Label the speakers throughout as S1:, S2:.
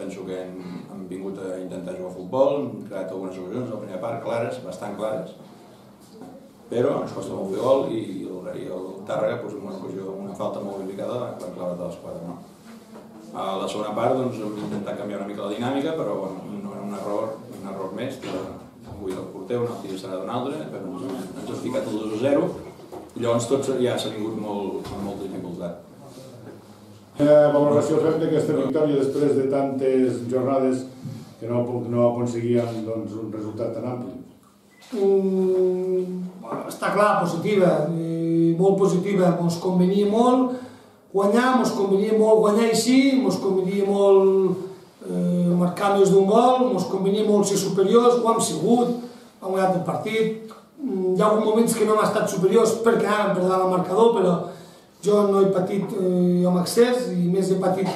S1: penso que hem vingut a intentar jugar a futbol, hem creat algunes ocasions a la primera part, clares, bastant clares, però ens costa molt fer gol i el Tàrrega, en una ocasió, una falta molt ubicada, l'ha clavat a l'esquadra. A la segona part hem intentat canviar una mica la dinàmica, però no era un error més, avui el porter, un altre serà d'un altre, però ens hem ficat el 2-0, i llavors tot ja s'ha vingut amb molta dificultat.
S2: Quina valoració fem d'aquesta victòria després de tantes jornades que no aconseguien un resultat tan ampli?
S3: Està clar, positiva, molt positiva, ens convenia molt guanyar, ens convenia molt guanyar així, ens convenia molt marcar més d'un gol, ens convenia molt ser superiors, ho hem sigut, hem guanyat el partit. Hi ha alguns moments que no hem estat superiors perquè ara hem perdut el marcador, però jo no he patit amb excés i més he patit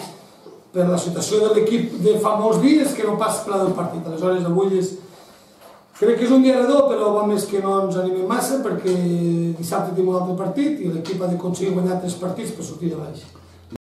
S3: per la situació de l'equip de fa molts dies que no pas per la del partit. Aleshores, avui crec que és un dia redó, però va més que no ens animem massa perquè dissabte tenim un altre partit i l'equip ha d'aconseguir guanyar 3 partits per sortir de baix.